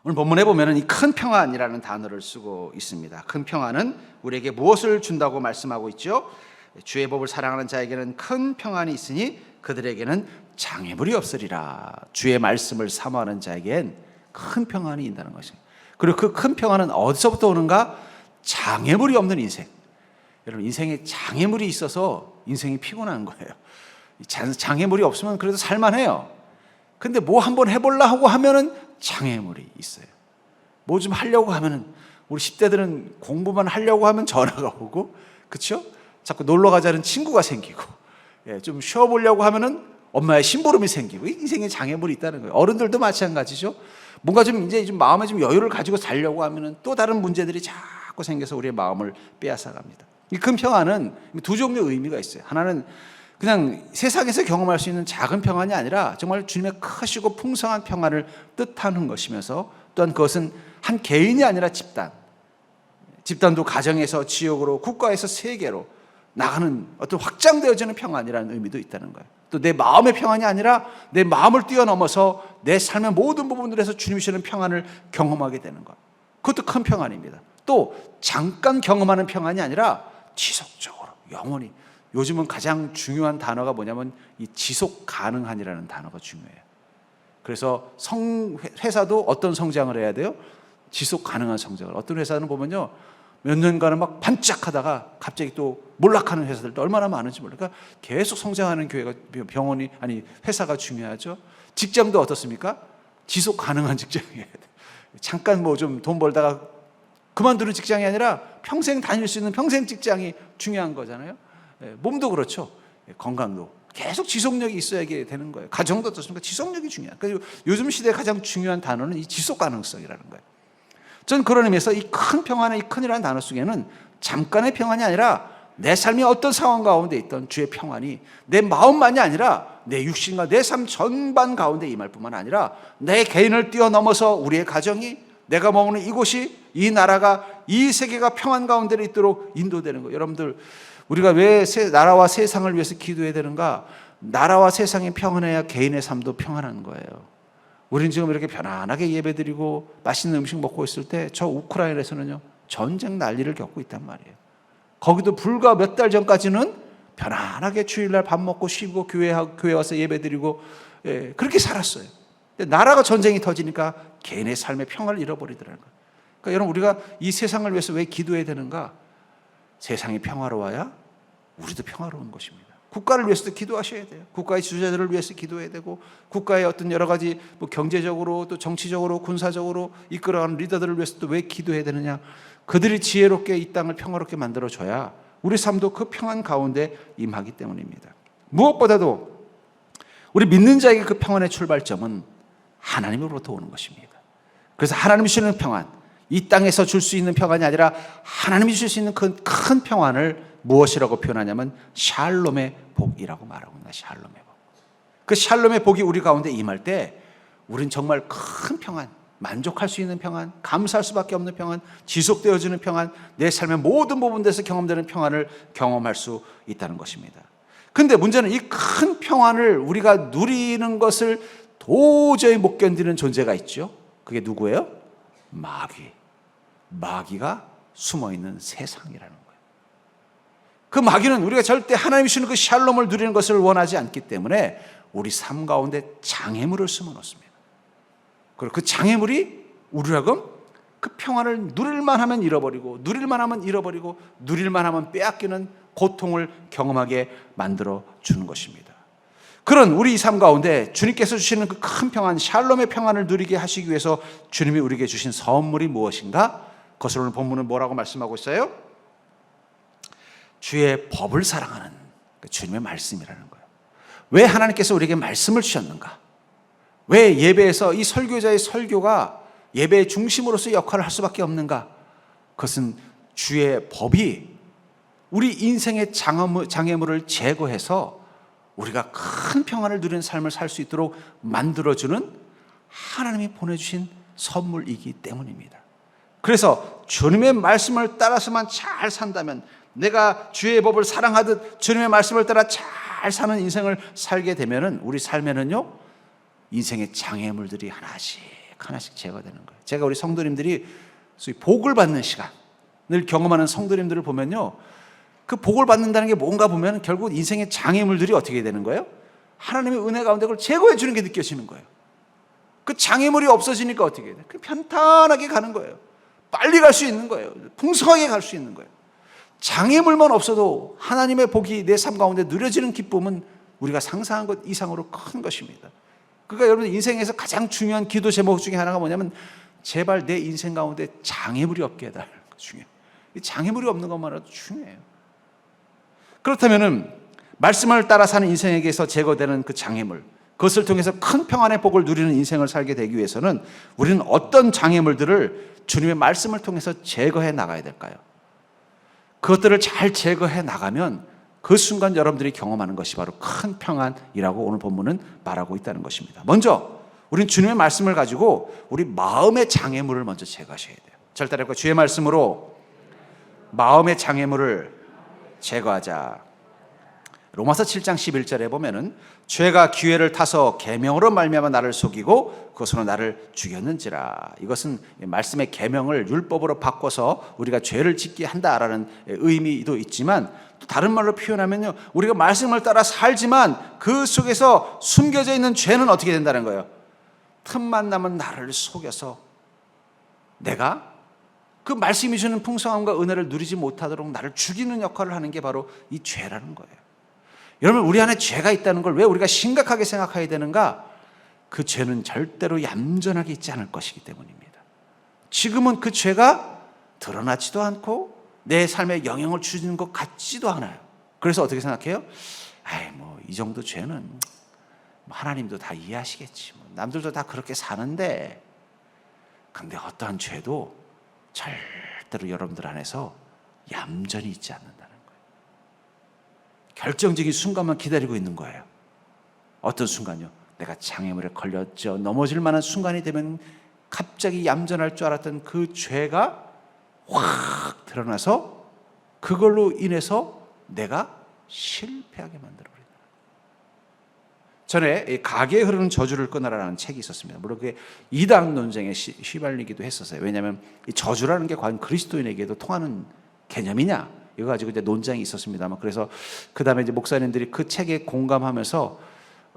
오늘 본문에 보면은 이 큰 평안이라는 단어를 쓰고 있습니다. 큰 평안은 우리에게 무엇을 준다고 말씀하고 있죠? 주의 법을 사랑하는 자에게는 큰 평안이 있으니 그들에게는 장애물이 없으리라. 주의 말씀을 사모하는 자에겐 큰 평안이 있다는 것입니다. 그리고 그 큰 평안은 어디서부터 오는가? 장애물이 없는 인생. 여러분, 인생에 장애물이 있어서 인생이 피곤한 거예요. 장애물이 없으면 그래도 살만해요. 근데 뭐 한번 해볼라 하고 하면은 장애물이 있어요. 뭐 좀 하려고 하면은, 우리 10대들은 공부만 하려고 하면 전화가 오고, 그렇죠? 자꾸 놀러 가자는 친구가 생기고, 좀 쉬어보려고 하면은 엄마의 심부름이 생기고, 인생에 장애물이 있다는 거예요. 어른들도 마찬가지죠. 뭔가 좀 이제 좀 마음에 좀 여유를 가지고 살려고 하면은 또 다른 문제들이 자꾸 생겨서 우리의 마음을 빼앗아갑니다. 이 큰 평안은 두 종류의 의미가 있어요. 하나는 그냥 세상에서 경험할 수 있는 작은 평안이 아니라 정말 주님의 크시고 풍성한 평안을 뜻하는 것이면서, 또한 그것은 한 개인이 아니라 집단도 가정에서 지역으로, 국가에서 세계로 나가는 어떤 확장되어지는 평안이라는 의미도 있다는 거예요. 또 내 마음의 평안이 아니라 내 마음을 뛰어넘어서 내 삶의 모든 부분들에서 주님이 주시는 평안을 경험하게 되는 것, 그것도 큰 평안입니다. 또 잠깐 경험하는 평안이 아니라 지속적으로, 영원히. 요즘은 가장 중요한 단어가 뭐냐면 이 지속 가능한이라는 단어가 중요해요. 그래서 회사도 어떤 성장을 해야 돼요? 지속 가능한 성장을. 어떤 회사는 보면요, 몇 년간은 막 반짝하다가 갑자기 또 몰락하는 회사들도 얼마나 많은지 모르니까 계속 성장하는 교회가, 병원이, 아니 회사가 중요하죠. 직장도 어떻습니까? 지속 가능한 직장이에요. 잠깐 뭐 좀 돈 벌다가 그만두는 직장이 아니라 평생 다닐 수 있는 평생 직장이 중요한 거잖아요. 몸도 그렇죠. 건강도 계속 지속력이 있어야 되는 거예요. 가정도 어떻습니까? 지속력이 중요해요. 그래서 요즘 시대에 가장 중요한 단어는 이 지속 가능성이라는 거예요. 저는 그런 의미에서 이 큰 평안의 이 큰이라는 단어 속에는 잠깐의 평안이 아니라 내 삶이 어떤 상황 가운데 있던 주의 평안이 내 마음만이 아니라 내 육신과 내 삶 전반 가운데 임할 뿐만 아니라 내 개인을 뛰어넘어서 우리의 가정이, 내가 머무는 이곳이, 이 나라가, 이 세계가 평안 가운데 있도록 인도되는 거예요. 여러분들, 우리가 왜 나라와 세상을 위해서 기도해야 되는가? 나라와 세상이 평안해야 개인의 삶도 평안한 거예요. 우리는 지금 이렇게 편안하게 예배드리고 맛있는 음식 먹고 있을 때 저 우크라이나에서는요, 전쟁 난리를 겪고 있단 말이에요. 거기도 불과 몇 달 전까지는 편안하게 주일날 밥 먹고 쉬고 교회 와서 예배드리고, 그렇게 살았어요. 근데 나라가 전쟁이 터지니까 개인의 삶의 평안을 잃어버리더라는 거예요. 그러니까 여러분, 우리가 이 세상을 위해서 왜 기도해야 되는가? 세상이 평화로워야 우리도 평화로운 것입니다. 국가를 위해서도 기도하셔야 돼요. 국가의 지도자들을 위해서 기도해야 되고, 국가의 어떤 여러 가지 뭐 경제적으로 또 정치적으로 군사적으로 이끌어가는 리더들을 위해서도 왜 기도해야 되느냐? 그들이 지혜롭게 이 땅을 평화롭게 만들어줘야 우리 삶도 그 평안 가운데 임하기 때문입니다. 무엇보다도 우리 믿는 자에게 그 평안의 출발점은 하나님으로부터 오는 것입니다. 그래서 하나님이 주시는 평안, 이 땅에서 줄 수 있는 평안이 아니라 하나님이 주실 수 있는 큰 평안을 무엇이라고 표현하냐면 샬롬의 복이라고 말하고 있다. 샬롬의 복. 그 샬롬의 복이 우리 가운데 임할 때 우린 정말 큰 평안, 만족할 수 있는 평안, 감사할 수밖에 없는 평안, 지속되어지는 평안, 내 삶의 모든 부분에서 경험되는 평안을 경험할 수 있다는 것입니다. 근데 문제는 이 큰 평안을 우리가 누리는 것을 도저히 못 견디는 존재가 있죠. 그게 누구예요? 마귀가 숨어있는 세상이라는 거예요. 그 마귀는 우리가 절대 하나님이 주시는 그 샬롬을 누리는 것을 원하지 않기 때문에 우리 삶 가운데 장애물을 심어 놓습니다. 그리고 그 장애물이 우리라고 그 평안을 누릴만 하면 잃어버리고, 누릴만 하면 잃어버리고, 누릴만 하면 빼앗기는 고통을 경험하게 만들어 주는 것입니다. 그런 우리 삶 가운데 주님께서 주시는 그 큰 평안, 샬롬의 평안을 누리게 하시기 위해서 주님이 우리에게 주신 선물이 무엇인가? 그것을 오늘 본문은 뭐라고 말씀하고 있어요? 주의 법을 사랑하는 주님의 말씀이라는 거예요. 왜 하나님께서 우리에게 말씀을 주셨는가? 왜 예배에서 이 설교자의 설교가 예배의 중심으로서 역할을 할 수밖에 없는가? 그것은 주의 법이 우리 인생의 장애물을 제거해서 우리가 큰 평안을 누리는 삶을 살 수 있도록 만들어주는 하나님이 보내주신 선물이기 때문입니다. 그래서 주님의 말씀을 따라서만 잘 산다면, 내가 주의 법을 사랑하듯 주님의 말씀을 따라 잘 사는 인생을 살게 되면은 우리 삶에는요, 인생의 장애물들이 하나씩 하나씩 제거되는 거예요. 제가 우리 성도님들이 소위 복을 받는 시간을 경험하는 성도님들을 보면요, 그 복을 받는다는 게 뭔가 보면 결국 인생의 장애물들이 어떻게 되는 거예요? 하나님의 은혜 가운데 그걸 제거해 주는 게 느껴지는 거예요. 그 장애물이 없어지니까 어떻게 돼요? 편탄하게 가는 거예요. 빨리 갈 수 있는 거예요. 풍성하게 갈 수 있는 거예요. 장애물만 없어도 하나님의 복이 내 삶 가운데 누려지는 기쁨은 우리가 상상한 것 이상으로 큰 것입니다. 그러니까 여러분, 인생에서 가장 중요한 기도 제목 중에 하나가 뭐냐면, 제발 내 인생 가운데 장애물이 없게 해달라는 거 중요해요. 장애물이 없는 것만으로도 중요해요. 그렇다면은 말씀을 따라 사는 인생에게서 제거되는 그 장애물, 그것을 통해서 큰 평안의 복을 누리는 인생을 살게 되기 위해서는 우리는 어떤 장애물들을 주님의 말씀을 통해서 제거해 나가야 될까요? 그것들을 잘 제거해 나가면 그 순간 여러분들이 경험하는 것이 바로 큰 평안이라고 오늘 본문은 말하고 있다는 것입니다. 먼저 우리는 주님의 말씀을 가지고 우리 마음의 장애물을 먼저 제거하셔야 돼요. 절대로 주의 말씀으로 마음의 장애물을 제거하자. 로마서 7장 11절에 보면은 죄가 기회를 타서 계명으로 말미암아 나를 속이고 그것으로 나를 죽였는지라. 이것은 말씀의 계명을 율법으로 바꿔서 우리가 죄를 짓게 한다라는 의미도 있지만, 또 다른 말로 표현하면요, 우리가 말씀을 따라 살지만 그 속에서 숨겨져 있는 죄는 어떻게 된다는 거예요? 틈만 나면 나를 속여서 내가 그 말씀이 주는 풍성함과 은혜를 누리지 못하도록 나를 죽이는 역할을 하는 게 바로 이 죄라는 거예요. 여러분, 우리 안에 죄가 있다는 걸 왜 우리가 심각하게 생각해야 되는가? 그 죄는 절대로 얌전하게 있지 않을 것이기 때문입니다. 지금은 그 죄가 드러나지도 않고 내 삶에 영향을 주는 것 같지도 않아요. 그래서 어떻게 생각해요? 이 정도 죄는 하나님도 다 이해하시겠지. 남들도 다 그렇게 사는데. 근데 어떠한 죄도 절대로 여러분들 안에서 얌전히 있지 않는다는 거예요. 결정적인 순간만 기다리고 있는 거예요. 어떤 순간요? 내가 장애물에 걸렸죠. 넘어질 만한 순간이 되면 갑자기 얌전할 줄 알았던 그 죄가 확 드러나서 그걸로 인해서 내가 실패하게 만들어버린다. 전에 가게에 흐르는 저주를 끊어라라는 책이 있었습니다. 물론 그게 이단 논쟁에 휘말리기도 했었어요. 왜냐하면 이 저주라는 게 과연 그리스도인에게도 통하는 개념이냐, 이거 가지고 이제 논쟁이 있었습니다만, 그래서 그 다음에 이제 목사님들이 그 책에 공감하면서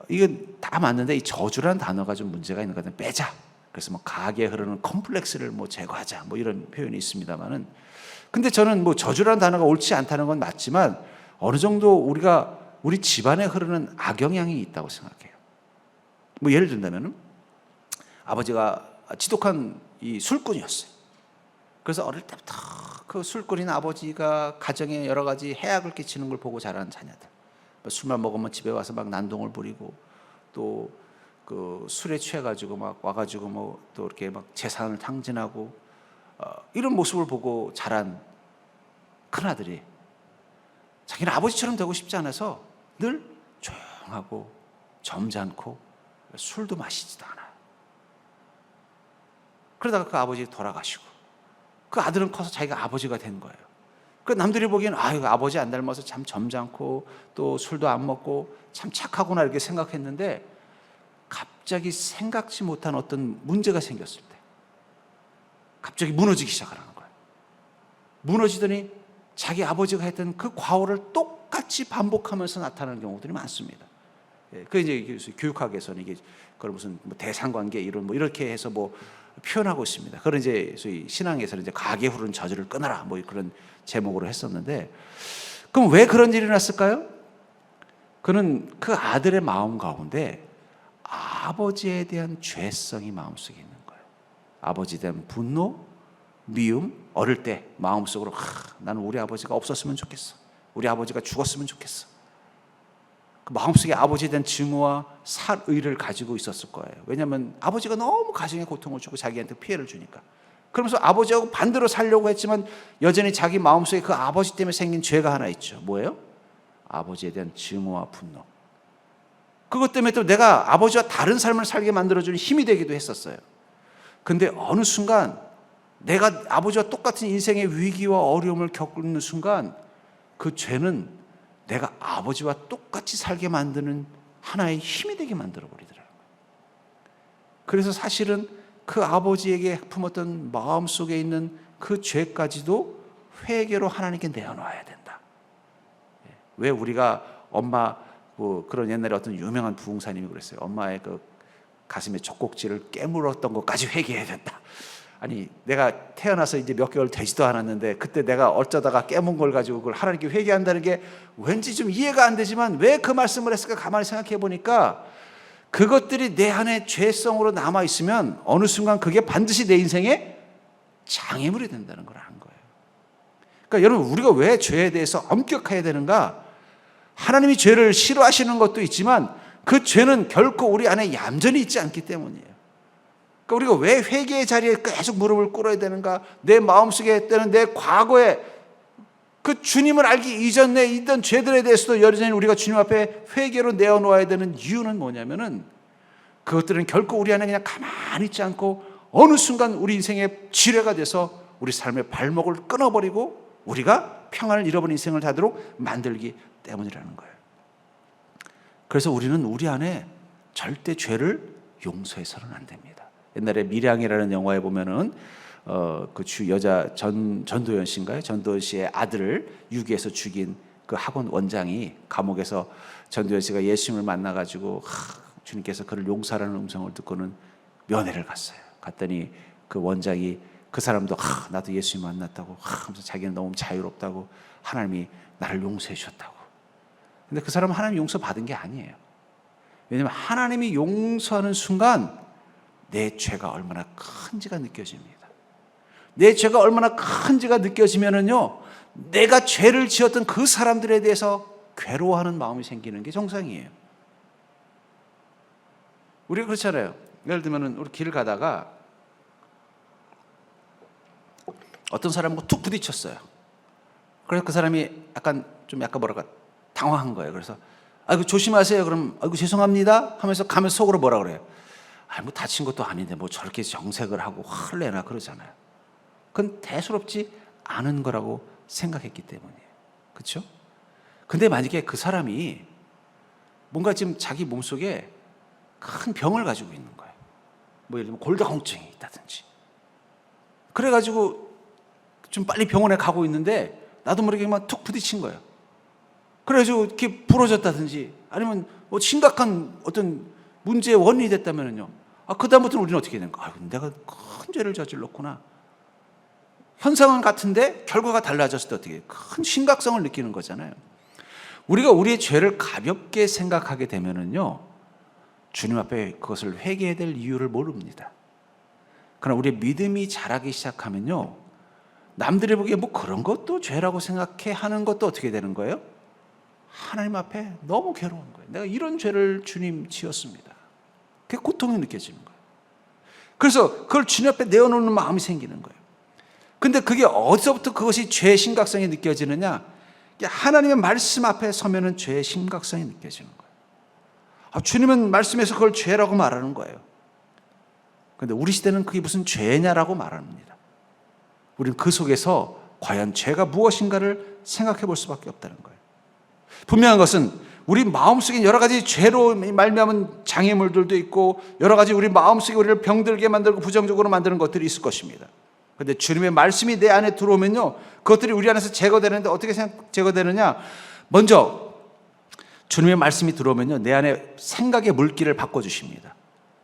이건 다 맞는데 이 저주라는 단어가 좀 문제가 있는 것 같아요. 빼자. 그래서 가게에 흐르는 컴플렉스를 제거하자, 이런 표현이 있습니다만은, 근데 저는 저주라는 단어가 옳지 않다는 건 맞지만 어느 정도 우리 집안에 흐르는 악영향이 있다고 생각해요. 예를 든다면은 아버지가 지독한 이 술꾼이었어요. 그래서 어릴 때부터 그 술꾼인 아버지가 가정에 여러 가지 해악을 끼치는 걸 보고 자란 자녀들. 술만 먹으면 집에 와서 막 난동을 부리고, 또 그 술에 취해가지고 막 와가지고 또 이렇게 막 재산을 탕진하고, 이런 모습을 보고 자란 큰아들이 자기는 아버지처럼 되고 싶지 않아서 늘 조용하고 점잖고 술도 마시지도 않아요. 그러다가 그 아버지 돌아가시고 그 아들은 커서 자기가 아버지가 된 거예요. 그 남들이 보기에는 아버지 안 닮아서 참 점잖고 또 술도 안 먹고 참 착하구나 이렇게 생각했는데, 갑자기 생각지 못한 어떤 문제가 생겼을 때 갑자기 무너지기 시작하는 거예요. 무너지더니 자기 아버지가 했던 그 과오를 똑같이 반복하면서 나타나는 경우들이 많습니다. 그 이제 교육학에서는 이게 그걸 무슨 대상관계 이런 이렇게 해서 표현하고 있습니다. 그런 이제 소위 신앙에서는 이제 가게 흐르는 저주를 끊어라 그런 제목으로 했었는데, 그럼 왜 그런 일이 났을까요? 그는 그 아들의 마음 가운데 아버지에 대한 죄성이 마음속에 있는 거예요. 아버지에 대한 분노, 미움, 어릴 때 마음속으로 나는 우리 아버지가 없었으면 좋겠어. 우리 아버지가 죽었으면 좋겠어. 그 마음속에 아버지에 대한 증오와 살의를 가지고 있었을 거예요. 왜냐하면 아버지가 너무 가정에 고통을 주고 자기한테 피해를 주니까. 그러면서 아버지하고 반대로 살려고 했지만 여전히 자기 마음속에 그 아버지 때문에 생긴 죄가 하나 있죠. 뭐예요? 아버지에 대한 증오와 분노. 그것 때문에 또 내가 아버지와 다른 삶을 살게 만들어주는 힘이 되기도 했었어요. 근데 어느 순간 내가 아버지와 똑같은 인생의 위기와 어려움을 겪는 순간 그 죄는 내가 아버지와 똑같이 살게 만드는 하나의 힘이 되게 만들어 버리더라고요. 그래서 사실은 그 아버지에게 품었던 마음속에 있는 그 죄까지도 회개로 하나님께 내어놔야 된다. 왜 우리가 엄마 그런 옛날에 어떤 유명한 부흥사님이 그랬어요. 엄마의 그 가슴에 젖꼭지를 깨물었던 것까지 회개해야 된다. 아니, 내가 태어나서 이제 몇 개월 되지도 않았는데 그때 내가 어쩌다가 깨문 걸 가지고 그걸 하나님께 회개한다는 게 왠지 좀 이해가 안 되지만 왜 그 말씀을 했을까 가만히 생각해 보니까 그것들이 내 안에 죄성으로 남아 있으면 어느 순간 그게 반드시 내 인생에 장애물이 된다는 걸 아는 거예요. 그러니까 여러분, 우리가 왜 죄에 대해서 엄격해야 되는가? 하나님이 죄를 싫어하시는 것도 있지만 그 죄는 결코 우리 안에 얌전히 있지 않기 때문이에요. 그러니까 우리가 왜 회개의 자리에 계속 무릎을 꿇어야 되는가? 내 마음속에 때는 내 과거에 그 주님을 알기 이전에 있던 죄들에 대해서도 여전히 우리가 주님 앞에 회개로 내어놓아야 되는 이유는 뭐냐면은 그것들은 결코 우리 안에 그냥 가만히 있지 않고 어느 순간 우리 인생의 지뢰가 돼서 우리 삶의 발목을 끊어버리고 우리가 평안을 잃어버린 인생을 하도록 만들기 때문이라는 거예요. 그래서 우리는 우리 안에 절대 죄를 용서해서는 안 됩니다. 옛날에 밀양이라는 영화에 보면은 그 여자 전도연 씨인가요? 전도연 씨의 아들을 유기해서 죽인 그 학원 원장이 감옥에서 전도연 씨가 예수님을 만나가지고 주님께서 그를 용서하라는 음성을 듣고는 면회를 갔어요. 갔더니 그 원장이 그 사람도 나도 예수님 만났다고 하면서 자기는 너무 자유롭다고 하나님이 나를 용서해 주셨다고. 근데 그 사람은 하나님 용서 받은 게 아니에요. 왜냐하면 하나님이 용서하는 순간 내 죄가 얼마나 큰지가 느껴집니다. 내 죄가 얼마나 큰지가 느껴지면은요, 내가 죄를 지었던 그 사람들에 대해서 괴로워하는 마음이 생기는 게 정상이에요. 우리가 그렇잖아요. 예를 들면 우리 길 가다가 어떤 사람하고 툭 부딪혔어요. 그래서 그 사람이 약간 뭐랄까 당황한 거예요. 그래서 아이고 조심하세요. 그럼 아이고 죄송합니다 하면서 가면 속으로 뭐라 그래요? 뭐 다친 것도 아닌데 뭐 저렇게 정색을 하고 화를 내나 그러잖아요. 그건 대수롭지 않은 거라고 생각했기 때문이에요. 그렇죠? 근데 만약에 그 사람이 뭔가 지금 자기 몸속에 큰 병을 가지고 있는 거예요. 뭐 예를 들면 골다공증이 있다든지. 그래가지고 좀 빨리 병원에 가고 있는데 나도 모르게 막 툭 부딪힌 거예요. 그래가지고 이렇게 부러졌다든지 아니면 뭐 심각한 어떤 문제의 원인이 됐다면요. 그다음부터는 우리는 어떻게 되는 거야? 내가 큰 죄를 저질렀구나. 현상은 같은데 결과가 달라졌을 때 어떻게 큰 심각성을 느끼는 거잖아요. 우리가 우리의 죄를 가볍게 생각하게 되면은요, 주님 앞에 그것을 회개해야 될 이유를 모릅니다. 그러나 우리의 믿음이 자라기 시작하면요, 남들이 보기에 뭐 그런 것도 죄라고 생각해 하는 것도 어떻게 되는 거예요? 하나님 앞에 너무 괴로운 거예요. 내가 이런 죄를 주님 지었습니다. 그게 고통이 느껴지는 거예요. 그래서 그걸 주님 앞에 내어놓는 마음이 생기는 거예요. 근데 그게 어디서부터 그것이 죄의 심각성이 느껴지느냐? 하나님의 말씀 앞에 서면은 죄의 심각성이 느껴지는 거예요. 주님은 말씀에서 그걸 죄라고 말하는 거예요. 근데 우리 시대는 그게 무슨 죄냐라고 말합니다. 우리는 그 속에서 과연 죄가 무엇인가를 생각해 볼 수밖에 없다는 거예요. 분명한 것은 우리 마음속에 여러 가지 죄로 말미암은 장애물들도 있고 여러 가지 우리 마음속에 우리를 병들게 만들고 부정적으로 만드는 것들이 있을 것입니다. 그런데 주님의 말씀이 내 안에 들어오면요, 그것들이 우리 안에서 제거되는데 어떻게 제거되느냐? 먼저 주님의 말씀이 들어오면요, 내 안에 생각의 물기를 바꿔주십니다.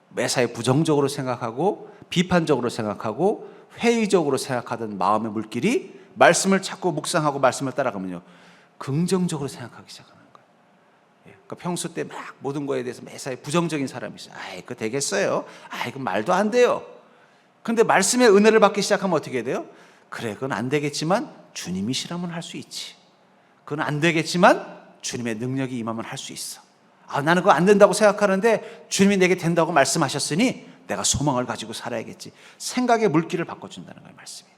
매사에 부정적으로 생각하고 비판적으로 생각하고 회의적으로 생각하던 마음의 물길이 말씀을 찾고 묵상하고 말씀을 따라가면요, 긍정적으로 생각하기 시작하는 거예요. 그러니까 평소 때 막 모든 거에 대해서 매사에 부정적인 사람이 있어요. 그거 되겠어요? 그 말도 안 돼요. 근데 말씀의 은혜를 받기 시작하면 어떻게 돼요? 그래, 그건 안 되겠지만 주님이시라면 할 수 있지. 그건 안 되겠지만 주님의 능력이 임하면 할 수 있어. 나는 그거 안 된다고 생각하는데 주님이 내게 된다고 말씀하셨으니 내가 소망을 가지고 살아야겠지. 생각의 물기를 바꿔준다는 거예요, 말씀이.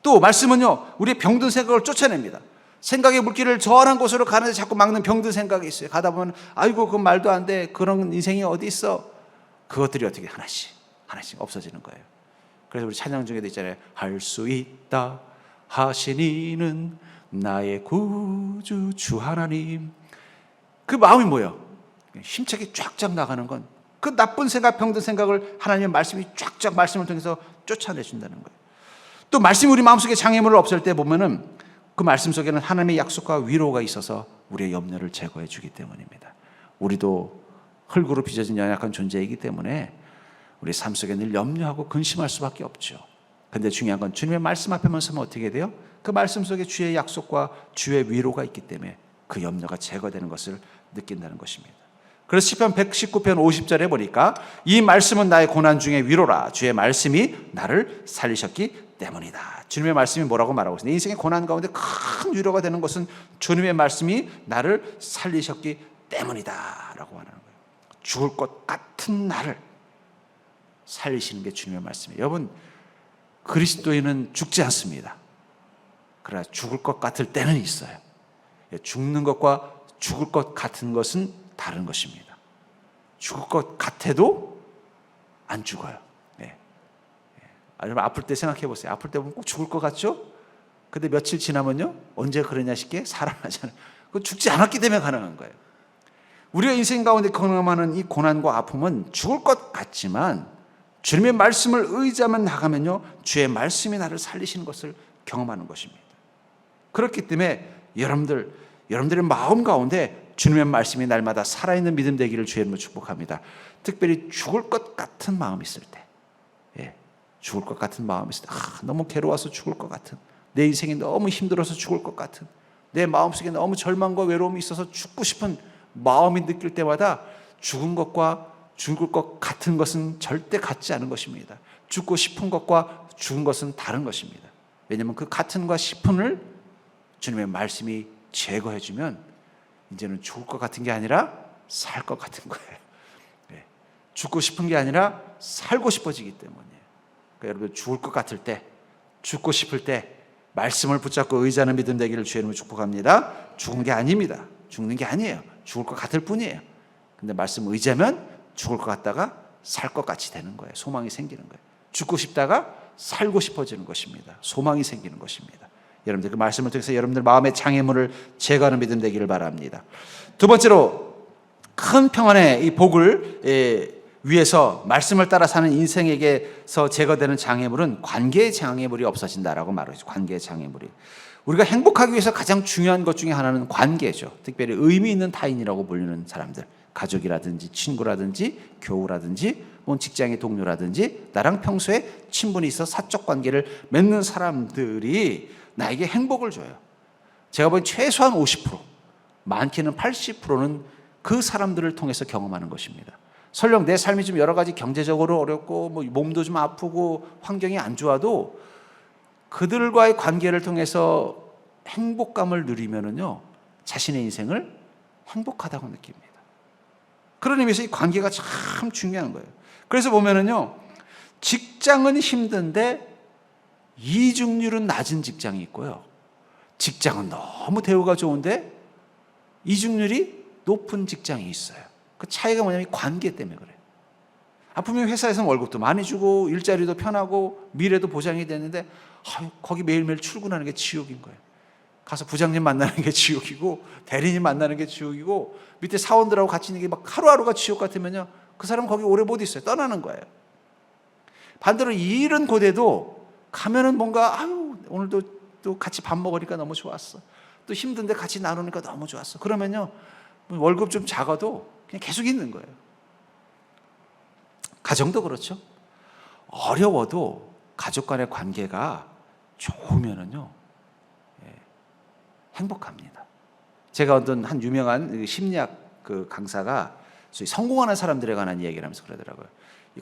또 말씀은요, 우리의 병든 생각을 쫓아냅니다. 생각의 물기를 저한한 곳으로 가는데 자꾸 막는 병든 생각이 있어요. 가다 보면 아이고 그건 말도 안 돼. 그런 인생이 어디 있어. 그것들이 어떻게 하나씩 없어지는 거예요. 그래서 우리 찬양 중에도 있잖아요. 할 수 있다 하신 이는 나의 구주 주 하나님. 그 마음이 뭐예요? 힘차게 쫙쫙 나가는 건 그 나쁜 생각, 병든 생각을 하나님의 말씀이 쫙쫙 말씀을 통해서 쫓아내준다는 거예요. 또 말씀이 우리 마음속에 장애물을 없앨 때 보면은 그 말씀 속에는 하나님의 약속과 위로가 있어서 우리의 염려를 제거해 주기 때문입니다. 우리도 흙으로 빚어진 연약한 존재이기 때문에 우리 삶 속에 늘 염려하고 근심할 수밖에 없죠. 근데 중요한 건 주님의 말씀 앞에만 서면 어떻게 돼요? 그 말씀 속에 주의 약속과 주의 위로가 있기 때문에 그 염려가 제거되는 것을 느낀다는 것입니다. 그래서 시편 119편 50절에 보니까 이 말씀은 나의 고난 중에 위로라. 주의 말씀이 나를 살리셨기 때문이다. 주님의 말씀이 뭐라고 말하고 있습니다. 내 인생의 고난 가운데 큰 위로가 되는 것은 주님의 말씀이 나를 살리셨기 때문이다 라고 하는 거예요. 죽을 것 같은 나를 살리시는 게 주님의 말씀이에요. 여러분, 그리스도인은 죽지 않습니다. 그러나 죽을 것 같을 때는 있어요. 죽는 것과 죽을 것 같은 것은 다른 것입니다. 죽을 것 같아도 안 죽어요. 여러분, 아플 때 생각해 보세요. 아플 때 보면 꼭 죽을 것 같죠? 근데 며칠 지나면요, 언제 그러냐 싶게 살아나잖아요. 그건 죽지 않았기 때문에 가능한 거예요. 우리가 인생 가운데 경험하는 이 고난과 아픔은 죽을 것 같지만 주님의 말씀을 의지하면 나가면요, 주의 말씀이 나를 살리시는 것을 경험하는 것입니다. 그렇기 때문에 여러분들의 마음 가운데 주님의 말씀이 날마다 살아있는 믿음 되기를 주의 이름으로 축복합니다. 특별히 죽을 것 같은 마음이 있을 때, 죽을 것 같은 마음이 있을 때, 너무 괴로워서 죽을 것 같은, 내 인생이 너무 힘들어서 죽을 것 같은, 내 마음속에 너무 절망과 외로움이 있어서 죽고 싶은 마음이 느낄 때마다 죽은 것과 죽을 것 같은 것은 절대 같지 않은 것입니다. 죽고 싶은 것과 죽은 것은 다른 것입니다. 왜냐하면 그 같은과 싶은을 주님의 말씀이 제거해주면 이제는 죽을 것 같은 게 아니라 살 것 같은 거예요. 죽고 싶은 게 아니라 살고 싶어지기 때문이에요. 그러니까 여러분, 죽을 것 같을 때, 죽고 싶을 때 말씀을 붙잡고 의지하는 믿음 되기를 주의 이름으로 축복합니다. 죽은 게 아닙니다. 죽는 게 아니에요. 죽을 것 같을 뿐이에요. 근데 말씀 의지하면 죽을 것 같다가 살 것 같이 되는 거예요. 소망이 생기는 거예요. 죽고 싶다가 살고 싶어지는 것입니다. 소망이 생기는 것입니다. 여러분들 그 말씀을 통해서 여러분들 마음의 장애물을 제거하는 믿음 되기를 바랍니다. 두 번째로, 큰 평안의 이 복을 위해서 말씀을 따라 사는 인생에게서 제거되는 장애물은 관계의 장애물이 없어진다라고 말하죠. 관계의 장애물이. 우리가 행복하기 위해서 가장 중요한 것 중에 하나는 관계죠. 특별히 의미 있는 타인이라고 불리는 사람들, 가족이라든지 친구라든지 교우라든지 직장의 동료라든지 나랑 평소에 친분이 있어 사적 관계를 맺는 사람들이 나에게 행복을 줘요. 제가 보기엔 최소한 50%, 많게는 80%는 그 사람들을 통해서 경험하는 것입니다. 설령 내 삶이 좀 여러 가지 경제적으로 어렵고 몸도 좀 아프고 환경이 안 좋아도 그들과의 관계를 통해서 행복감을 누리면은요, 자신의 인생을 행복하다고 느낍니다. 그런 의미에서 이 관계가 참 중요한 거예요. 그래서 보면은요, 직장은 힘든데 이직률은 낮은 직장이 있고요, 직장은 너무 대우가 좋은데 이직률이 높은 직장이 있어요. 그 차이가 뭐냐면 관계 때문에 그래요. 분명히 회사에서는 월급도 많이 주고 일자리도 편하고 미래도 보장이 되는데 거기 매일매일 출근하는 게 지옥인 거예요. 가서 부장님 만나는 게 지옥이고 대리님 만나는 게 지옥이고 밑에 사원들하고 같이 있는 게 막 하루하루가 지옥 같으면요, 그 사람은 거기 오래 못 있어요. 떠나는 거예요. 반대로 일은 고돼도 가면은 뭔가 오늘도 또 같이 밥 먹으니까 너무 좋았어. 또 힘든데 같이 나누니까 너무 좋았어. 그러면요, 월급 좀 작아도 그냥 계속 있는 거예요. 가정도 그렇죠. 어려워도 가족 간의 관계가 좋으면은요, 행복합니다. 제가 어떤 한 유명한 심리학 그 강사가 소위 성공하는 사람들에 관한 얘기를 하면서 그러더라고요.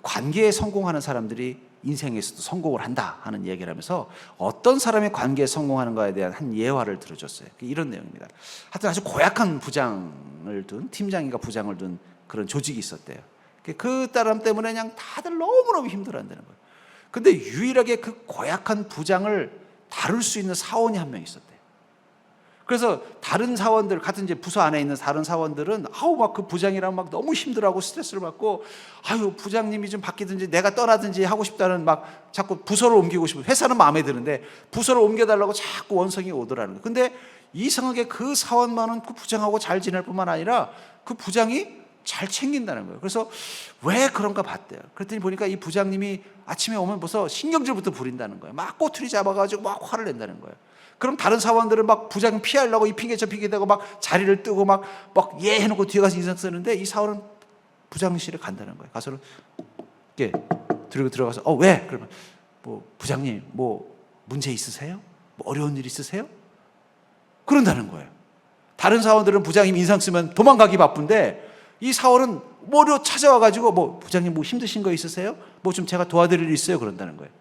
관계에 성공하는 사람들이 인생에서도 성공을 한다 하는 얘기를 하면서 어떤 사람이 관계에 성공하는가에 대한 한 예화를 들어줬어요. 이런 내용입니다. 하여튼 아주 고약한 부장을 둔, 팀장인가 부장을 둔 그런 조직이 있었대요. 그 사람 때문에 그냥 다들 너무너무 힘들어한다는 거예요. 근데 유일하게 그 고약한 부장을 다룰 수 있는 사원이 한 명 있었대요. 그래서 다른 사원들, 같은 이제 부서 안에 있는 다른 사원들은 막 그 부장이랑 막 너무 힘들어하고 스트레스를 받고 부장님이 좀 바뀌든지 내가 떠나든지 하고 싶다는 막 자꾸 부서를 옮기고 싶은, 회사는 마음에 드는데 부서를 옮겨달라고 자꾸 원성이 오더라는 거예요. 근데 이상하게 그 사원만은 그 부장하고 잘 지낼 뿐만 아니라 그 부장이 잘 챙긴다는 거예요. 그래서 왜 그런가 봤대요. 그랬더니 보니까 이 부장님이 아침에 오면 벌써 신경질부터 부린다는 거예요. 막 꼬투리 잡아가지고 막 화를 낸다는 거예요. 그럼 다른 사원들은 막 부장님 피하려고 이 핑계 저 핑계 대고 막 자리를 뜨고 막 예 해놓고 뒤에 가서 인상 쓰는데, 이 사원은 부장실에 간다는 거예요. 가서는 이렇게 들고 들어가서 왜? 그러면 뭐 부장님 뭐 문제 있으세요? 뭐 어려운 일 있으세요? 그런다는 거예요. 다른 사원들은 부장님 인상 쓰면 도망가기 바쁜데, 이 사원은 뭐로 찾아와가지고 뭐 부장님 뭐 힘드신 거 있으세요? 뭐 좀 제가 도와드릴 일 있어요? 그런다는 거예요.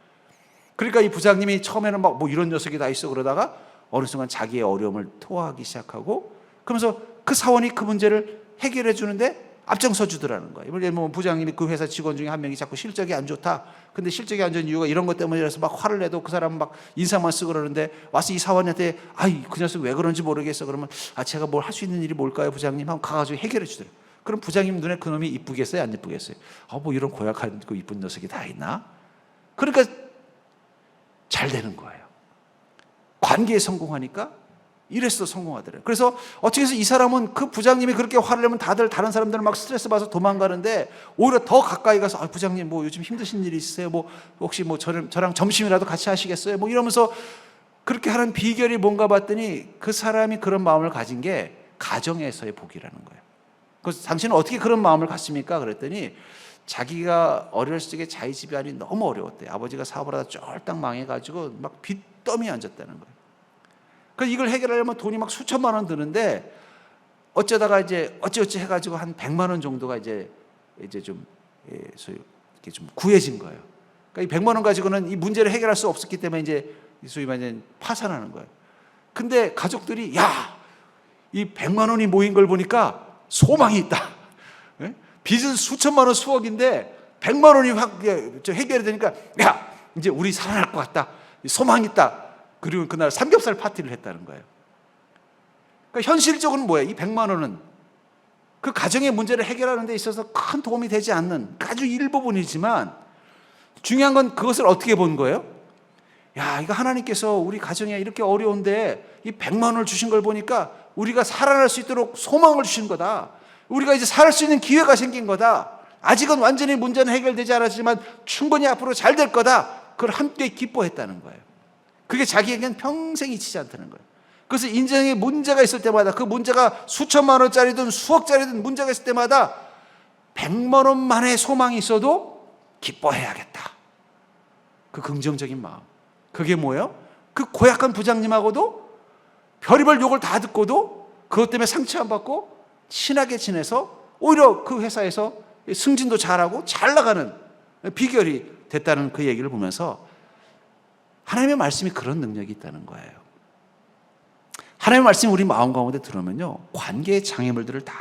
그러니까 이 부장님이 처음에는 막 뭐 이런 녀석이 다 있어 그러다가 어느 순간 자기의 어려움을 토하기 시작하고, 그러면서 그 사원이 그 문제를 해결해 주는데 앞장서 주더라는 거예요. 예를 들면 부장님이 그 회사 직원 중에 한 명이 자꾸 실적이 안 좋다. 근데 실적이 안 좋은 이유가 이런 것 때문이라서 막 화를 내도 그 사람은 막 인상만 쓰고 그러는데, 와서 이 사원한테 그 녀석 왜 그런지 모르겠어. 그러면 제가 뭘 할 수 있는 일이 뭘까요 부장님? 하고 가가지고 해결해 주더래요. 그럼 부장님 눈에 그놈이 이쁘겠어요? 안 이쁘겠어요? 뭐 이런 고약한 그 이쁜 녀석이 다 있나? 그러니까 잘 되는 거예요. 관계에 성공하니까 이래서 성공하더래요. 그래서 어떻게 해서 이 사람은 그 부장님이 그렇게 화를 내면 다른 사람들은 막 스트레스 받아서 도망가는데, 오히려 더 가까이 가서 부장님 뭐 요즘 힘드신 일이 있으세요? 뭐 혹시 뭐 저랑 점심이라도 같이 하시겠어요? 뭐 이러면서 그렇게 하는 비결이 뭔가 봤더니, 그 사람이 그런 마음을 가진 게 가정에서의 복이라는 거예요. 그래서 당신은 어떻게 그런 마음을 갖습니까? 그랬더니 자기가 어렸을 적에 자기 집안이 너무 어려웠대요. 아버지가 사업을 하다 쫄딱 망해가지고 막 빚더미에 앉았다는 거예요. 그래서 이걸 해결하려면 돈이 막 수천만 원 드는데, 어쩌다가 이제 어찌어찌 해가지고 한 100만 원 정도가 이제 좀 소위 이렇게 좀 구해진 거예요. 그러니까 이 100만 원 가지고는 이 문제를 해결할 수 없었기 때문에 이제 소위 말하는 파산하는 거예요. 근데 가족들이 이 100만 원이 모인 걸 보니까 소망이 있다. 빚은 수천만 원 수억인데 100만 원이 확 해결이 되니까 이제 우리 살아날 것 같다. 소망이 있다. 그리고 그날 삼겹살 파티를 했다는 거예요. 그러니까 현실적으로는 뭐예요? 이 100만 원은 그 가정의 문제를 해결하는 데 있어서 큰 도움이 되지 않는 아주 일부분이지만, 중요한 건 그것을 어떻게 본 거예요? 이거 하나님께서 우리 가정에 이렇게 어려운데 이 100만 원을 주신 걸 보니까 우리가 살아날 수 있도록 소망을 주신 거다. 우리가 이제 살 수 있는 기회가 생긴 거다. 아직은 완전히 문제는 해결되지 않았지만 충분히 앞으로 잘 될 거다. 그걸 함께 기뻐했다는 거예요. 그게 자기에겐 평생 잊히지 않다는 거예요. 그래서 인생에 문제가 있을 때마다, 그 문제가 수천만 원짜리든 수억짜리든 문제가 있을 때마다 100만 원만의 소망이 있어도 기뻐해야겠다. 그 긍정적인 마음. 그게 뭐예요? 그 고약한 부장님하고도 별의별 욕을 다 듣고도 그것 때문에 상처 안 받고 친하게 지내서 오히려 그 회사에서 승진도 잘하고 잘 나가는 비결이 됐다는 그 얘기를 보면서, 하나님의 말씀이 그런 능력이 있다는 거예요. 하나님의 말씀이 우리 마음 가운데 들어오면요, 관계의 장애물들을 다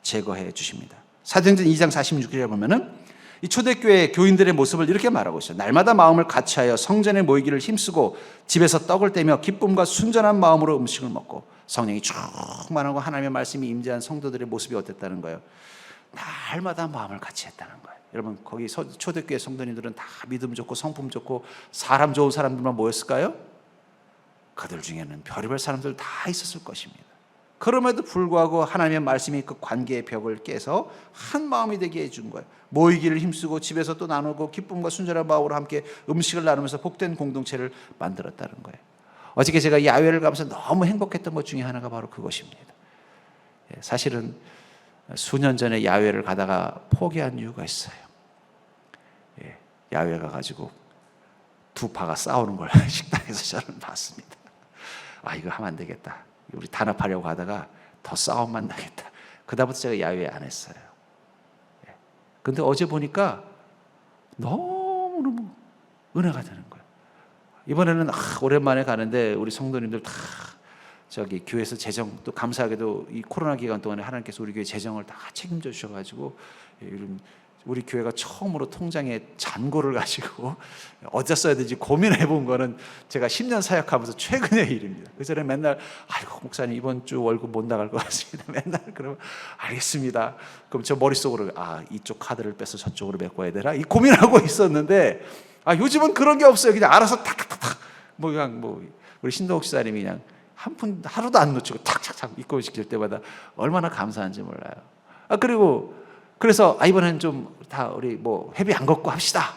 제거해 주십니다. 사도행전 2장 46절에 보면은 이 초대교회 교인들의 모습을 이렇게 말하고 있어요. 날마다 마음을 같이하여 성전에 모이기를 힘쓰고 집에서 떡을 떼며 기쁨과 순전한 마음으로 음식을 먹고, 성령이 충만하고 하나님의 말씀이 임재한 성도들의 모습이 어땠다는 거예요? 날마다 마음을 같이 했다는 거예요. 여러분, 거기 초대교회 성도님들은 다 믿음 좋고 성품 좋고 사람 좋은 사람들만 모였을까요? 그들 중에는 별의별 사람들 다 있었을 것입니다. 그럼에도 불구하고 하나님의 말씀이 그 관계의 벽을 깨서 한 마음이 되게 해준 거예요. 모이기를 힘쓰고 집에서 또 나누고 기쁨과 순전한 마음으로 함께 음식을 나누면서 복된 공동체를 만들었다는 거예요. 어저께 제가 야외를 가면서 너무 행복했던 것 중에 하나가 바로 그것입니다. 사실은 수년 전에 야외를 가다가 포기한 이유가 있어요. 야외 가가지고 두 파가 싸우는 걸 식당에서 저는 봤습니다. 이거 하면 안 되겠다. 우리 단합하려고 하다가 더 싸움만 나겠다. 그다음부터 제가 야외 안 했어요. 근데 어제 보니까 너무너무 은혜가 되는 거예요. 이번에는 오랜만에 가는데 우리 성도님들 다 저기 교회에서 재정, 또 감사하게도 이 코로나 기간 동안에 하나님께서 우리 교회 재정을 다 책임져 주셔가지고 우리 교회가 처음으로 통장에 잔고를 가지고 어디다 써야 되지 고민해 본 거는 제가 10년 사역하면서 최근의 일입니다. 그 전에 맨날 목사님 이번 주 월급 못 나갈 것 같습니다. 맨날 그러면 알겠습니다. 그럼 저 머릿속으로 이쪽 카드를 빼서 저쪽으로 메꿔야 되나 이 고민하고 있었는데, 요즘은 그런 게 없어요. 그냥 알아서 탁탁탁탁 우리 신동욱 집사님이 그냥 한 푼 하루도 안 놓치고 탁탁탁 입금시킬 때마다 얼마나 감사한지 몰라요. 그래서 이번엔 좀 다 우리 뭐 회비 안 걷고 합시다.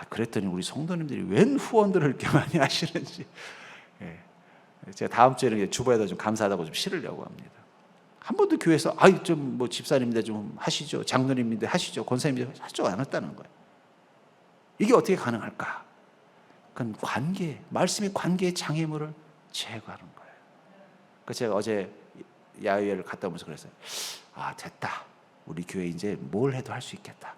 그랬더니 우리 성도님들이 웬 후원들을 이렇게 많이 하시는지. 제가 다음 주에는 주보에다 좀 감사하다고 좀 실으려고 합니다. 한 번도 교회에서 좀 뭐 집사님인데 좀 하시죠, 장로님인데 하시죠, 권사님인데 하죠 안 했다는 거예요. 이게 어떻게 가능할까? 그건 말씀이 관계의 장애물을 제거하는 거예요. 그래서 제가 어제 야외를 갔다 오면서 그랬어요. 됐다. 우리 교회 이제 뭘 해도 할 수 있겠다.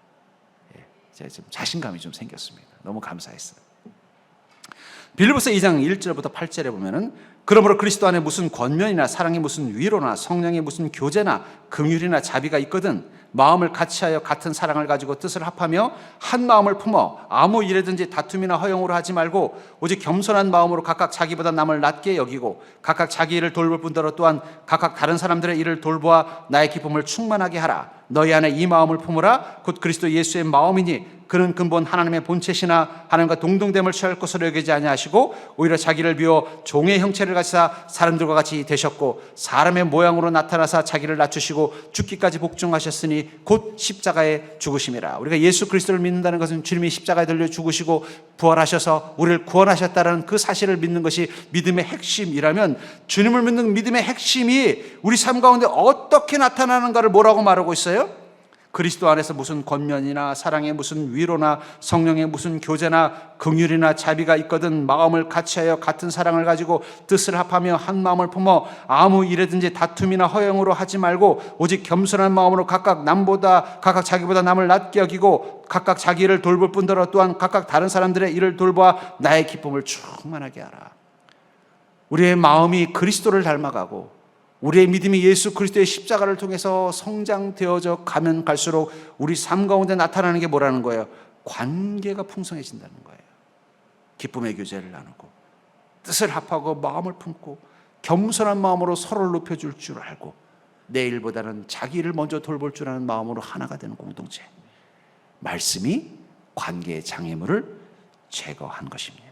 제가 좀 자신감이 좀 생겼습니다. 너무 감사했어요. 빌립보서 2장 1절부터 8절에 보면은 그러므로 그리스도 안에 무슨 권면이나 사랑이 무슨 위로나 성령의 무슨 교제나 긍휼이나 자비가 있거든 마음을 같이하여 같은 사랑을 가지고 뜻을 합하며 한 마음을 품어 아무 일에든지 다툼이나 허용으로 하지 말고 오직 겸손한 마음으로 각각 자기보다 남을 낮게 여기고 각각 자기 일을 돌볼 뿐더러 또한 각각 다른 사람들의 일을 돌보아 나의 기쁨을 충만하게 하라. 너희 안에 이 마음을 품으라. 곧 그리스도 예수의 마음이니 그는 근본 하나님의 본체시나 하나님과 동등됨을 취할 것으로 여기지 아니하시고 오히려 자기를 비워 종의 형체를 가지사 사람들과 같이 되셨고 사람의 모양으로 나타나사 자기를 낮추시고 죽기까지 복종하셨으니 곧 십자가에 죽으심이라. 우리가 예수 그리스도를 믿는다는 것은 주님이 십자가에 달려 죽으시고 부활하셔서 우리를 구원하셨다는 그 사실을 믿는 것이 믿음의 핵심이라면 주님을 믿는 믿음의 핵심이 우리 삶 가운데 어떻게 나타나는가를 뭐라고 말하고 있어요? 그리스도 안에서 무슨 권면이나 사랑의 무슨 위로나 성령의 무슨 교제나 긍휼이나 자비가 있거든 마음을 같이하여 같은 사랑을 가지고 뜻을 합하며 한 마음을 품어 아무 일에든지 다툼이나 허용으로 하지 말고 오직 겸손한 마음으로 각각 자기보다 남을 낮게 여기고 각각 자기 일을 돌볼 뿐더러 또한 각각 다른 사람들의 일을 돌보아 나의 기쁨을 충만하게 하라. 우리의 마음이 그리스도를 닮아가고 우리의 믿음이 예수 그리스도의 십자가를 통해서 성장되어져 가면 갈수록 우리 삶 가운데 나타나는 게 뭐라는 거예요? 관계가 풍성해진다는 거예요. 기쁨의 교제를 나누고 뜻을 합하고 마음을 품고 겸손한 마음으로 서로를 높여줄 줄 알고 내 일보다는 자기 일을 먼저 돌볼 줄 아는 마음으로 하나가 되는 공동체. 말씀이 관계의 장애물을 제거한 것입니다.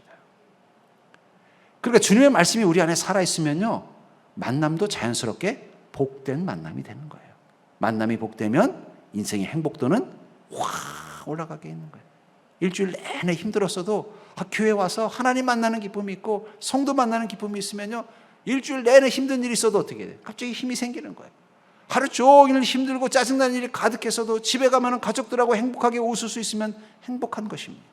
그러니까 주님의 말씀이 우리 안에 살아있으면요 만남도 자연스럽게 복된 만남이 되는 거예요. 만남이 복되면 인생의 행복도는 확 올라가게 있는 거예요. 일주일 내내 힘들었어도 교회 와서 하나님 만나는 기쁨이 있고 성도 만나는 기쁨이 있으면요 일주일 내내 힘든 일이 있어도 어떻게 돼요? 갑자기 힘이 생기는 거예요. 하루 종일 힘들고 짜증나는 일이 가득했어도 집에 가면 가족들하고 행복하게 웃을 수 있으면 행복한 것입니다.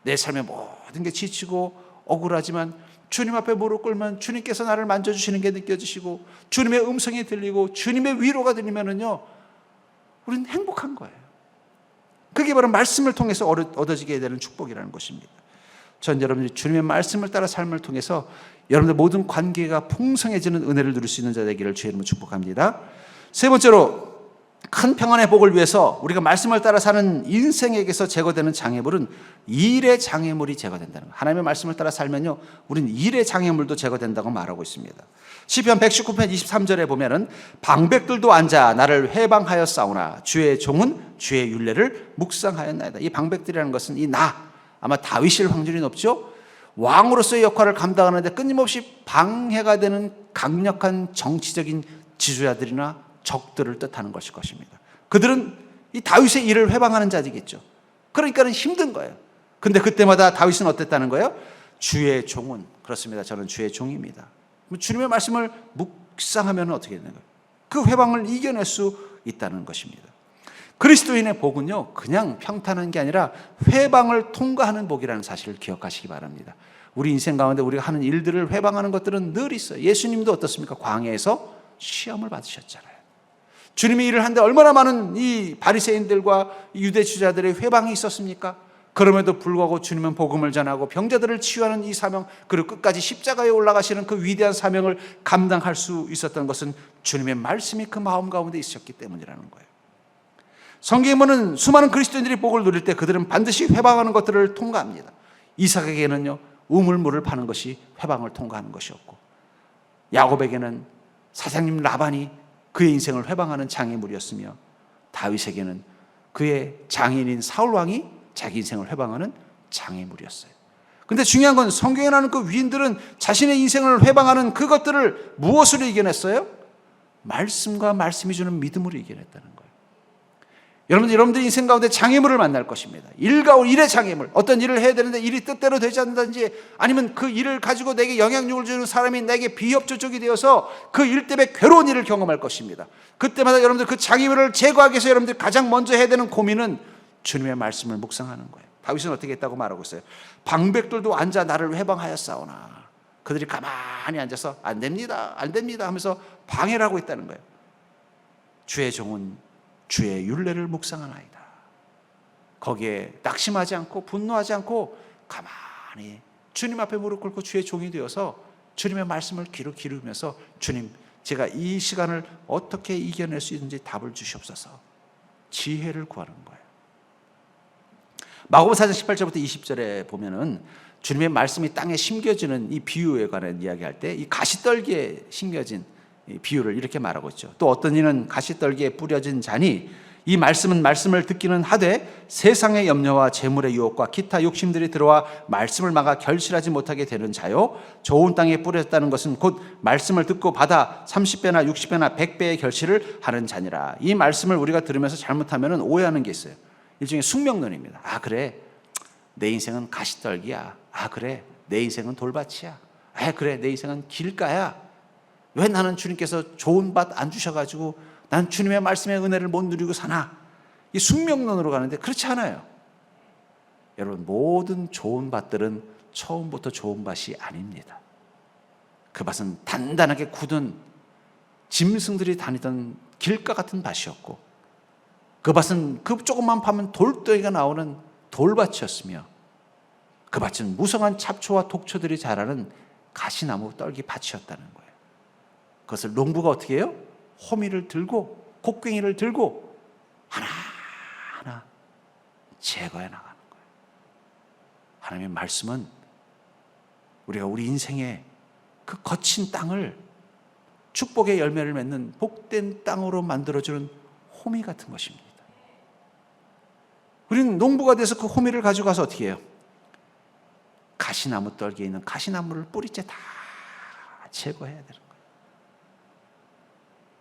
내 삶의 모든 게 지치고 억울하지만 주님 앞에 무릎 꿇으면 주님께서 나를 만져주시는 게 느껴지시고 주님의 음성이 들리고 주님의 위로가 들리면은요 우리는 행복한 거예요. 그게 바로 말씀을 통해서 얻어지게 되는 축복이라는 것입니다. 전 여러분들이 주님의 말씀을 따라 삶을 통해서 여러분들 모든 관계가 풍성해지는 은혜를 누릴 수 있는 자 되기를 주의 이름으로 축복합니다. 세 번째로 큰 평안의 복을 위해서 우리가 말씀을 따라 사는 인생에게서 제거되는 장애물은 일의 장애물이 제거된다는 거예요. 하나님의 말씀을 따라 살면요 우리는 일의 장애물도 제거된다고 말하고 있습니다. 시편 119편 23절에 보면은 방백들도 앉아 나를 회방하여 싸우나 주의 종은 주의 율례를 묵상하였나이다. 이 방백들이라는 것은 아마 다윗일 확률이 높죠. 왕으로서의 역할을 감당하는데 끊임없이 방해가 되는 강력한 정치적인 지주자들이나 적들을 뜻하는 것일 것입니다. 그들은 이 다윗의 일을 회방하는 자들이겠죠. 그러니까는 힘든 거예요. 근데 그때마다 다윗은 어땠다는 거예요? 주의 종은, 그렇습니다. 저는 주의 종입니다. 주님의 말씀을 묵상하면 어떻게 되는 거예요? 그 회방을 이겨낼 수 있다는 것입니다. 그리스도인의 복은요 그냥 평탄한 게 아니라 회방을 통과하는 복이라는 사실을 기억하시기 바랍니다. 우리 인생 가운데 우리가 하는 일들을 회방하는 것들은 늘 있어요. 예수님도 어떻습니까? 광야에서 시험을 받으셨잖아요. 주님이 일을 하는데 얼마나 많은 이 바리새인들과 유대 주자들의 회방이 있었습니까? 그럼에도 불구하고 주님은 복음을 전하고 병자들을 치유하는 이 사명, 그리고 끝까지 십자가에 올라가시는 그 위대한 사명을 감당할 수 있었던 것은 주님의 말씀이 그 마음 가운데 있었기 때문이라는 거예요. 성경에 보면 수많은 그리스도인들이 복을 누릴 때 그들은 반드시 회방하는 것들을 통과합니다. 이삭에게는요 우물물을 파는 것이 회방을 통과하는 것이었고, 야곱에게는 사장님 라반이 그의 인생을 회방하는 장애물이었으며, 다윗에게는 그의 장인인 사울왕이 자기 인생을 회방하는 장애물이었어요. 근데 중요한 건 성경에 나오는 그 위인들은 자신의 인생을 회방하는 그것들을 무엇으로 이겨냈어요? 말씀과 말씀이 주는 믿음으로 이겨냈다는 거예요. 여러분들 인생 가운데 장애물을 만날 것입니다. 일의 장애물, 어떤 일을 해야 되는데 일이 뜻대로 되지 않는다든지, 아니면 그 일을 가지고 내게 영향력을 주는 사람이 내게 비협조적이 되어서 그 일 때문에 괴로운 일을 경험할 것입니다. 그때마다 여러분들 그 장애물을 제거하기 위해서 여러분들 가장 먼저 해야 되는 고민은 주님의 말씀을 묵상하는 거예요. 다윗은 어떻게 했다고 말하고 있어요? 방백들도 앉아 나를 회방하였사오나 그들이 가만히 앉아서 안 됩니다 하면서 방해를 하고 있다는 거예요. 주의 종은 주의 율례를 묵상하나이다. 거기에 낙심하지 않고 분노하지 않고 가만히 주님 앞에 무릎 꿇고 주의 종이 되어서 주님의 말씀을 귀로 기르면서, 주님, 제가 이 시간을 어떻게 이겨낼 수 있는지 답을 주시옵소서. 지혜를 구하는 거예요. 마가복음 4장 18절부터 20절에 보면은 주님의 말씀이 땅에 심겨지는 이 비유에 관한 이야기할 때 이 가시떨기에 심겨진 이 비유를 이렇게 말하고 있죠. 또 어떤 이는 가시떨기에 뿌려진 자니 이 말씀은 말씀을 듣기는 하되 세상의 염려와 재물의 유혹과 기타 욕심들이 들어와 말씀을 막아 결실하지 못하게 되는 자요, 좋은 땅에 뿌려졌다는 것은 곧 말씀을 듣고 받아 30배나 60배나 100배의 결실을 하는 자니라. 이 말씀을 우리가 들으면서 잘못하면 오해하는 게 있어요. 일종의 숙명론입니다. 아, 그래, 내 인생은 가시떨기야. 아, 그래, 내 인생은 돌밭이야. 아, 그래, 내 인생은 길가야. 왜 나는 주님께서 좋은 밭 안 주셔가지고 난 주님의 말씀의 은혜를 못 누리고 사나? 이 숙명론으로 가는데 그렇지 않아요. 여러분, 모든 좋은 밭들은 처음부터 좋은 밭이 아닙니다. 그 밭은 단단하게 굳은 짐승들이 다니던 길가 같은 밭이었고, 그 밭은 그 조금만 파면 돌덩이가 나오는 돌밭이었으며, 그 밭은 무성한 잡초와 독초들이 자라는 가시나무 떨기 밭이었다는 거예요. 그것을 농부가 어떻게 해요? 호미를 들고 곡괭이를 들고 하나하나 제거해 나가는 거예요. 하나님의 말씀은 우리가 우리 인생의 그 거친 땅을 축복의 열매를 맺는 복된 땅으로 만들어주는 호미 같은 것입니다. 우리는 농부가 돼서 그 호미를 가져가서 어떻게 해요? 가시나무 떨기에 있는 가시나무를 뿌리째 다 제거해야 되는 거예요.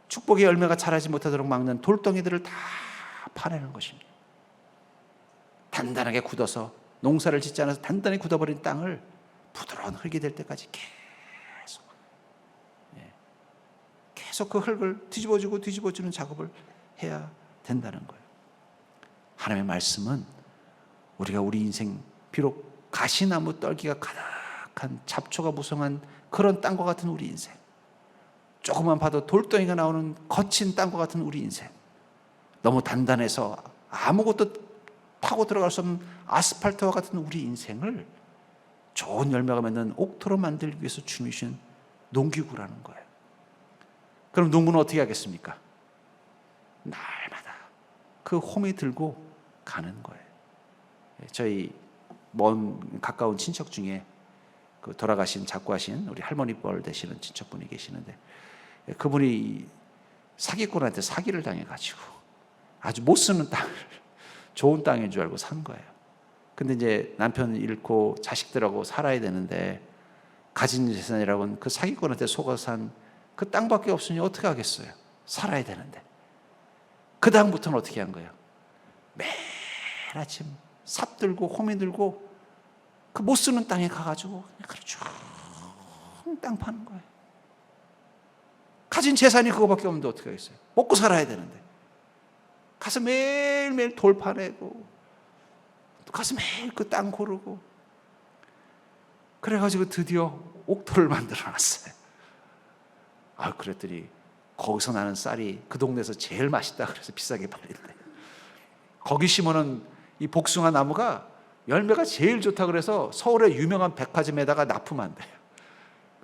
축복의 열매가 자라지 못하도록 막는 돌덩이들을 다 파내는 것입니다. 단단하게 굳어서, 농사를 짓지 않아서 단단히 굳어버린 땅을 부드러운 흙이 될 때까지 계속 그 흙을 뒤집어주는 작업을 해야 된다는 거예요. 하나님의 말씀은 우리가 우리 인생, 비록 가시나무 떨기가 가득한 잡초가 무성한 그런 땅과 같은 우리 인생, 조금만 봐도 돌덩이가 나오는 거친 땅과 같은 우리 인생, 너무 단단해서 아무것도 타고 들어갈 수 없는 아스팔트와 같은 우리 인생을 좋은 열매가 맺는 옥토로 만들기 위해서 주님이 주신 농기구라는 거예요. 그럼 농부는 어떻게 하겠습니까? 날마다 그 호미 들고 가는 거예요. 저희 먼 가까운 친척 중에 그 돌아가신 작고하신 우리 할머니 뻘 되시는 친척분이 계시는데, 그분이 사기꾼한테 사기를 당해가지고 아주 못 쓰는 땅을 좋은 땅인 줄 알고 산 거예요. 근데 이제 남편을 잃고 자식들하고 살아야 되는데 가진 재산이라고는 그 사기꾼한테 속아서 산 그 땅밖에 없으니 어떻게 하겠어요? 살아야 되는데. 그 다음부터는 어떻게 한 거예요? 매일 아침 삽 들고 호미 들고 그 못 쓰는 땅에 가가지고 그냥 쭉 땅 파는 거예요. 가진 재산이 그거밖에 없는데 어떻게 하겠어요? 먹고 살아야 되는데. 가서 매일매일 돌 파내고, 가서 매일 그 땅 고르고, 그래가지고 드디어 옥토를 만들어 놨어요. 그랬더니 거기서 나는 쌀이 그 동네에서 제일 맛있다 그래서 비싸게 팔린대. 거기 심어놓은 이 복숭아 나무가 열매가 제일 좋다 그래서 서울의 유명한 백화점에다가 납품한대요.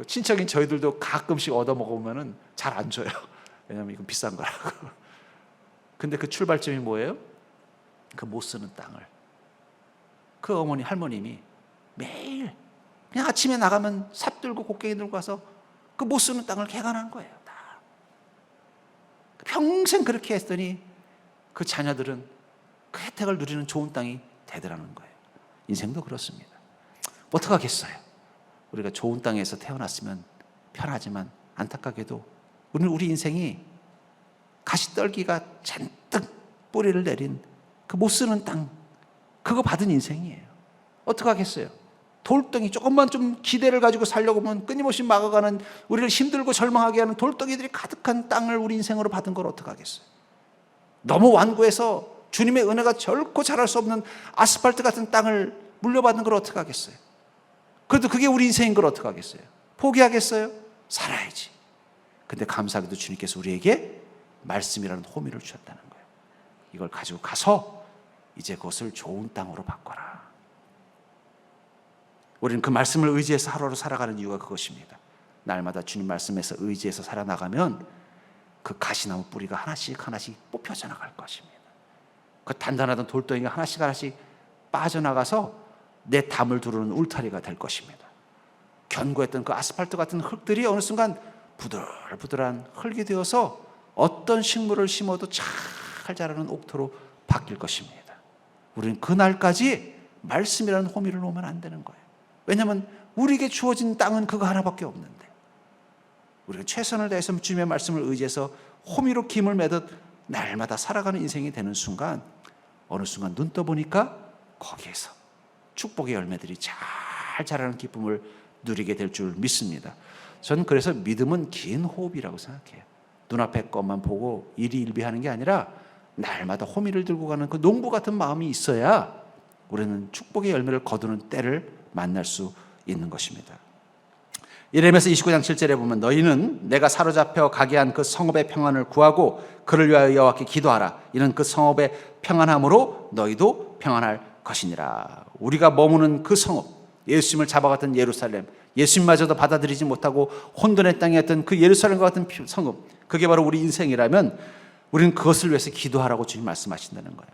친척인 저희들도 가끔씩 얻어 먹으면 잘 안 줘요. 왜냐하면 이건 비싼 거라고. 근데 그 출발점이 뭐예요? 그 못 쓰는 땅을 그 어머니 할머님이 매일 그냥 아침에 나가면 삽 들고 곡괭이 들고 가서 그 못 쓰는 땅을 개간한 거예요. 다. 평생 그렇게 했더니 그 자녀들은 그 혜택을 누리는 좋은 땅이 되더라는 거예요. 인생도 그렇습니다. 어떡하겠어요? 우리가 좋은 땅에서 태어났으면 편하지만 안타깝게도 우리 인생이 가시떨기가 잔뜩 뿌리를 내린 그 못 쓰는 땅, 그거 받은 인생이에요. 어떡하겠어요? 돌덩이, 조금만 좀 기대를 가지고 살려고 하면 끊임없이 막아가는, 우리를 힘들고 절망하게 하는 돌덩이들이 가득한 땅을 우리 인생으로 받은 걸 어떡하겠어요? 너무 완고해서 주님의 은혜가 결코 자랄 수 없는 아스팔트 같은 땅을 물려받는 걸 어떡하겠어요? 그래도 그게 우리 인생인 걸 어떡하겠어요? 포기하겠어요? 살아야지. 근데 감사하게도 주님께서 우리에게 말씀이라는 호미를 주셨다는 거예요. 이걸 가지고 가서 이제 그것을 좋은 땅으로 바꿔라. 우리는 그 말씀을 의지해서 하루하루 살아가는 이유가 그것입니다. 날마다 주님 말씀에서 의지해서 살아나가면 그 가시나무 뿌리가 하나씩 하나씩 뽑혀져 나갈 것입니다. 그 단단하던 돌덩이가 하나씩 하나씩 빠져나가서 내 담을 두르는 울타리가 될 것입니다. 견고했던 그 아스팔트 같은 흙들이 어느 순간 부들부들한 흙이 되어서 어떤 식물을 심어도 잘 자라는 옥토로 바뀔 것입니다. 우리는 그날까지 말씀이라는 호미를 놓으면 안 되는 거예요. 왜냐하면 우리에게 주어진 땅은 그거 하나밖에 없는데, 우리가 최선을 다해서 주님의 말씀을 의지해서 호미로 김을 매듯 날마다 살아가는 인생이 되는 순간, 어느 순간 눈 떠보니까 거기에서 축복의 열매들이 잘 자라는 기쁨을 누리게 될 줄 믿습니다. 저는 그래서 믿음은 긴 호흡이라고 생각해요. 눈앞의 것만 보고 일희일비하는 게 아니라 날마다 호미를 들고 가는 그 농부 같은 마음이 있어야 우리는 축복의 열매를 거두는 때를 만날 수 있는 것입니다. 예레미야서 29장 7절에 보면 너희는 내가 사로잡혀 가게 한 그 성읍의 평안을 구하고 그를 위하여 여호와께 기도하라. 이는 그 성읍의 평안함으로 너희도 평안할 것이니라. 우리가 머무는 그 성읍, 예수님을 잡아갔던 예루살렘, 예수님마저도 받아들이지 못하고 혼돈의 땅이었던 그 예루살렘과 같은 성읍, 그게 바로 우리 인생이라면 우리는 그것을 위해서 기도하라고 주님 말씀하신다는 거예요.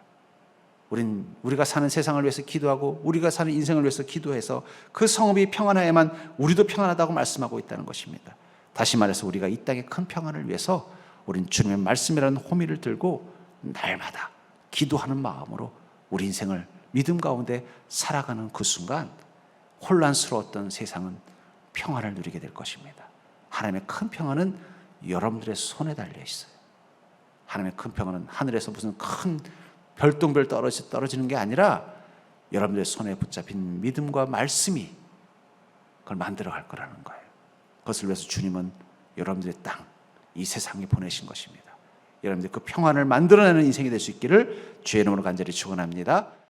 우리가 사는 세상을 위해서 기도하고 우리가 사는 인생을 위해서 기도해서 그 성읍이 평안해야만 우리도 평안하다고 말씀하고 있다는 것입니다. 다시 말해서 우리가 이 땅의 큰 평안을 위해서 우리는 주님의 말씀이라는 호미를 들고 날마다 기도하는 마음으로 우리 인생을 믿음 가운데 살아가는 그 순간 혼란스러웠던 세상은 평안을 누리게 될 것입니다. 하나님의 큰 평안은 여러분들의 손에 달려 있어요. 하나님의 큰 평안은 하늘에서 무슨 큰 별똥별 떨어지는 게 아니라 여러분들의 손에 붙잡힌 믿음과 말씀이 그걸 만들어 갈 거라는 거예요. 그것을 위해서 주님은 여러분들의 땅, 이 세상에 보내신 것입니다. 여러분들 그 평안을 만들어내는 인생이 될 수 있기를 주의 이름으로 간절히 축원합니다.